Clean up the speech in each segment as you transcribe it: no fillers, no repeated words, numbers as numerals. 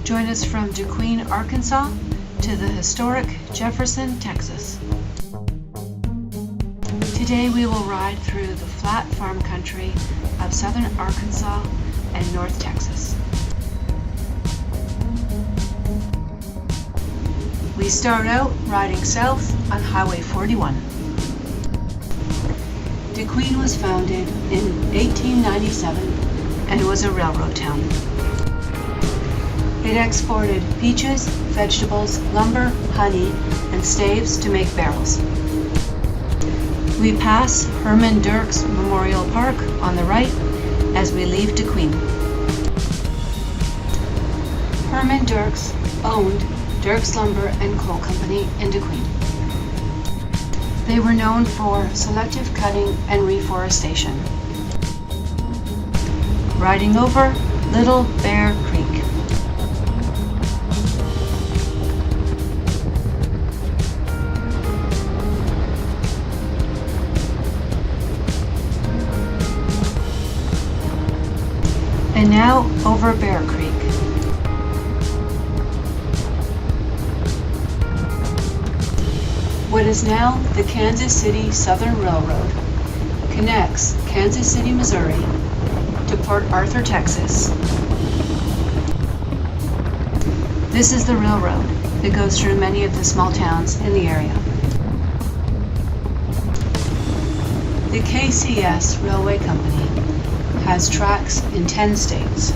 Join us from DeQueen, Arkansas to the historic Jefferson, Texas. Today we will ride through the flat farm country of southern Arkansas and North Texas. We start out riding south on Highway 41. DeQueen was founded in 1897 and was a railroad town. It exported peaches, vegetables, lumber, honey, and staves to make barrels. We pass Herman Dirks Memorial Park on the right as we leave DeQueen. Herman Dirks owned Dirks Lumber and Coal Company in DeQueen. They were known for selective cutting and reforestation. Riding over Little Bear Creek. And now over Bear Creek. What is now the Kansas City Southern Railroad connects Kansas City, Missouri to Port Arthur, Texas. This is the railroad that goes through many of the small towns in the area. The KCS Railway Company has tracks in 10 states.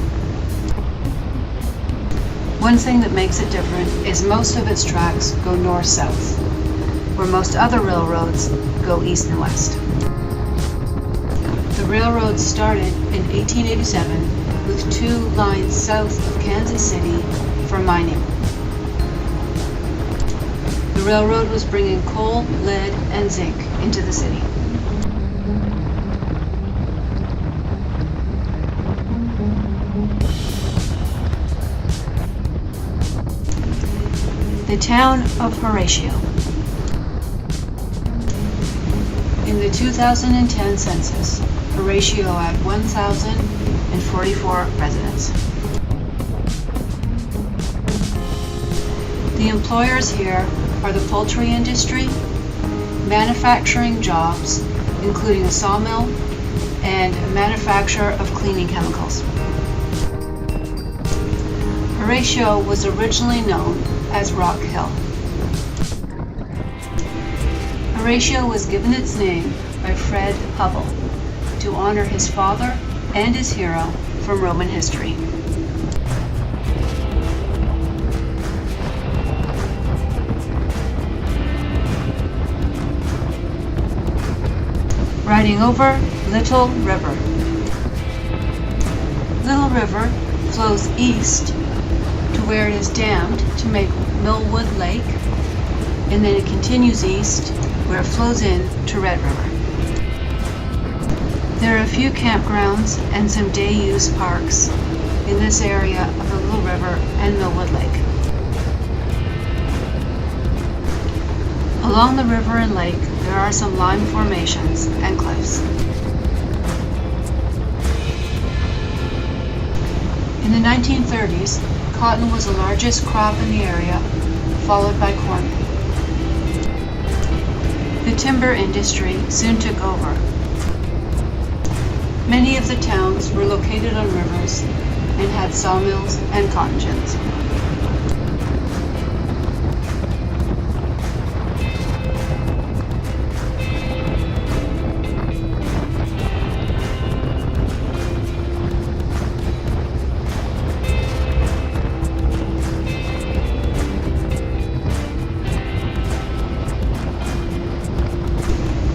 One thing that makes it different is most of its tracks go north-south, where most other railroads go east and west. The railroad started in 1887 with 2 lines south of Kansas City for mining. The railroad was bringing coal, lead, and zinc into the city. The town of Horatio. In the 2010 census, Horatio had 1,044 residents. The employers here are the poultry industry, manufacturing jobs, including a sawmill, and a manufacturer of cleaning chemicals. Horatio was originally known as Rock Hill. Horatio was given its name by Fred Hubble to honor his father and his hero from Roman history. Riding over Little River. Little River flows east to where it is dammed to make Millwood Lake, and then it continues east where it flows in to Red River. There are a few campgrounds and some day-use parks in this area of the Little River and Millwood Lake. Along the river and lake, there are some lime formations and cliffs. In the 1930s, cotton was the largest crop in the area, followed by corn. The timber industry soon took over. Many of the towns were located on rivers and had sawmills and cotton gins.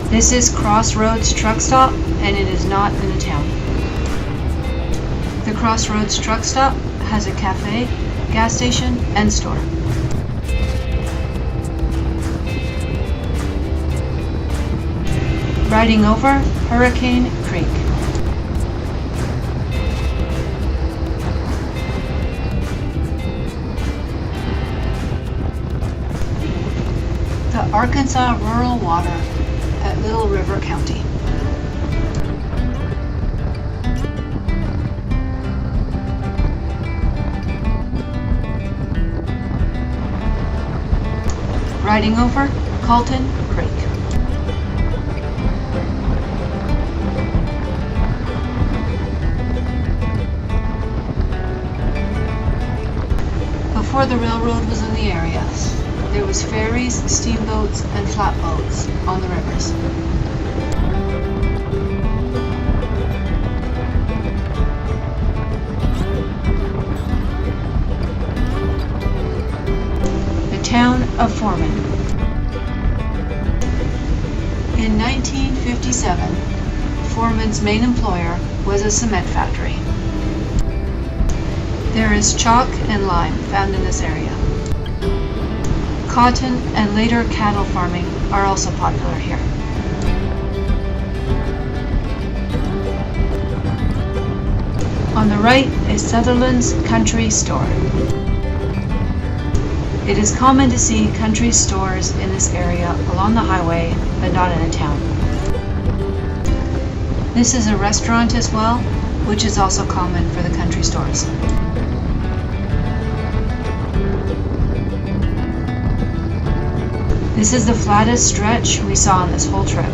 This is Crossroads Truck Stop, and it is not in a town. The Crossroads Truck Stop has a cafe, gas station, and store. Riding over Hurricane Creek. The Arkansas Rural Water at Little River County. riding over Calton Creek. Before the railroad was in the area, there was ferries, steamboats, and flatboats on the rivers. The town of Foreman. In 1957, Foreman's main employer was a cement factory. There is chalk and lime found in this area. Cotton and later cattle farming are also popular here. On the right is Sutherland's Country Store. It is common to see country stores in this area along the highway, but not in a town. This is a restaurant as well, which is also common for the country stores. This is the flattest stretch we saw on this whole trip.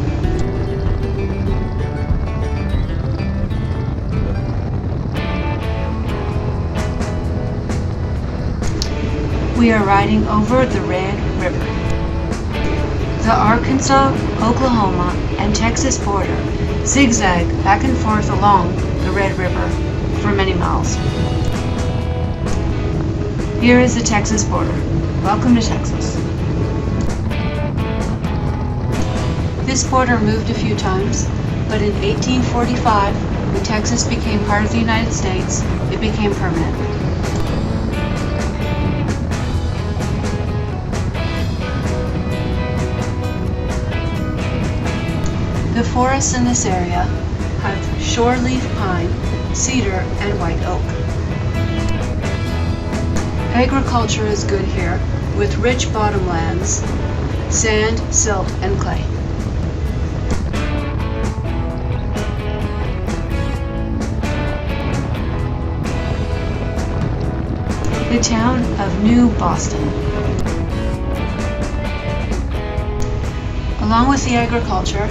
We are riding over the Red River. The Arkansas, Oklahoma, and Texas border zigzag back and forth along the Red River for many miles. Here is the Texas border. Welcome to Texas. This border moved a few times, but in 1845, when Texas became part of the United States, it became permanent. The forests in this area have shoreleaf pine, cedar, and white oak. Agriculture is good here, with rich bottomlands, sand, silt, and clay. The town of New Boston. Along with the agriculture,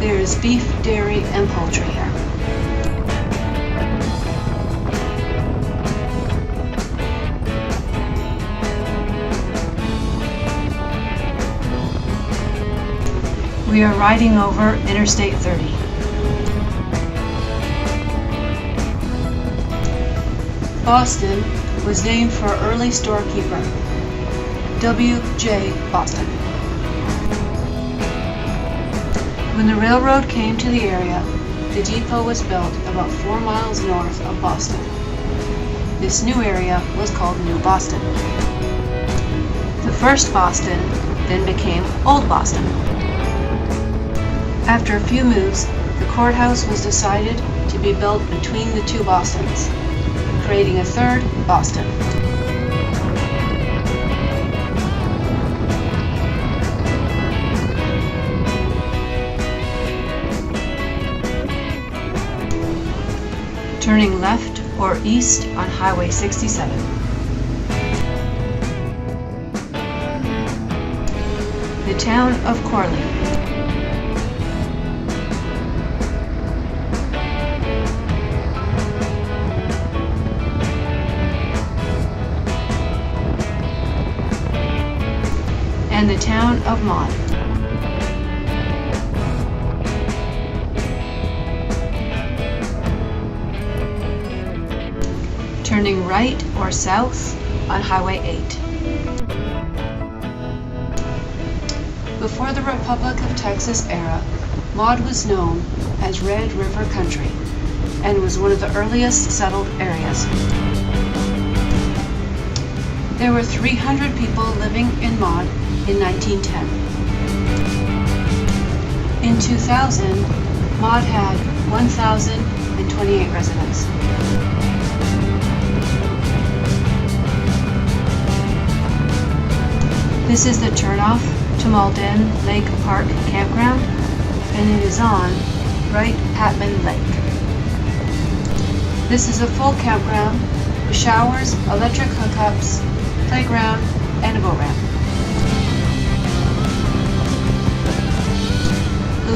there is beef, dairy, and poultry here. We are riding over Interstate 30. Boston was named for early storekeeper W.J. Boston. When the railroad came to the area, the depot was built about 4 miles north of Boston. This new area was called New Boston. The first Boston then became Old Boston. After a few moves, the courthouse was decided to be built between the two Bostons, creating a third Boston. Turning left or east on Highway 67. The town of Corley. And the town of Maud. Turning right or south on Highway 8. Before the Republic of Texas era, Maud was known as Red River Country and was one of the earliest settled areas. There were 300 people living in Maud in 1910. In 2000, Maud had 1,028 residents. This is the turnoff to Malden Lake Park Campground, and it is on Wright Patman Lake. This is a full campground with showers, electric hookups, playground, and a boat ramp.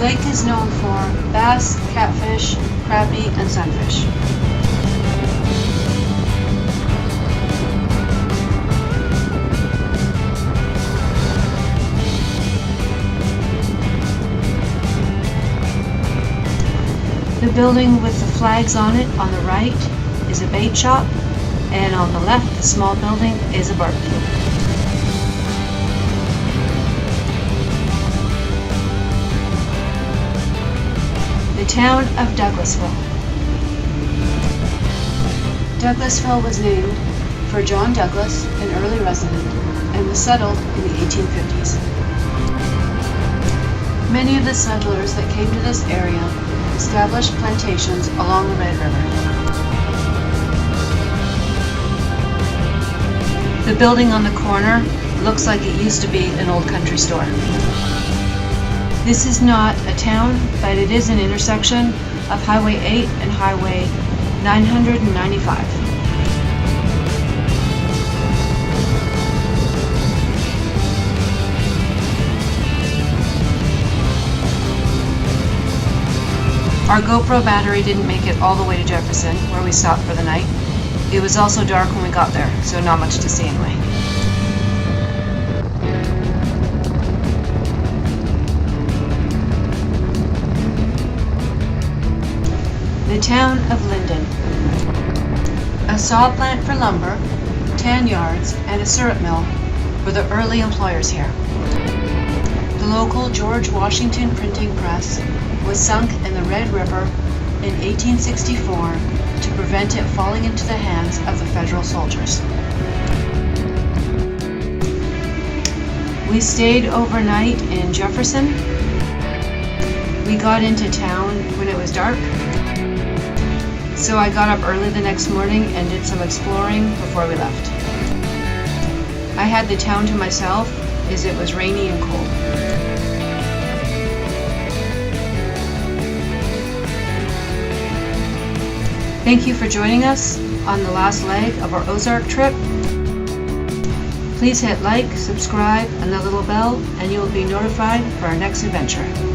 lake is known for bass, catfish, crappie, and sunfish. The building with the flags on it on the right is a bait shop, and on the left, the small building is a barbecue. The town of Douglasville. Douglasville was named for John Douglas, an early resident, and was settled in the 1850s. Many of the settlers that came to this area established plantations along the Red River. The building on the corner looks like it used to be an old country store. This is not a town, but it is an intersection of Highway 8 and Highway 995. Our GoPro battery didn't make it all the way to Jefferson, where we stopped for the night. It was also dark when we got there, so not much to see anyway. The town of Linden. A saw plant for lumber, tan yards, and a syrup mill were the early employers here. The local George Washington printing press was sunk in the Red River in 1864 to prevent it falling into the hands of the Federal soldiers. We stayed overnight in Jefferson. We got into town when it was dark, so I got up early the next morning and did some exploring before we left. I had the town to myself as it was rainy and cold. Thank you for joining us on the last leg of our Ozark trip. Please hit like, subscribe, and the little bell, and you will be notified for our next adventure.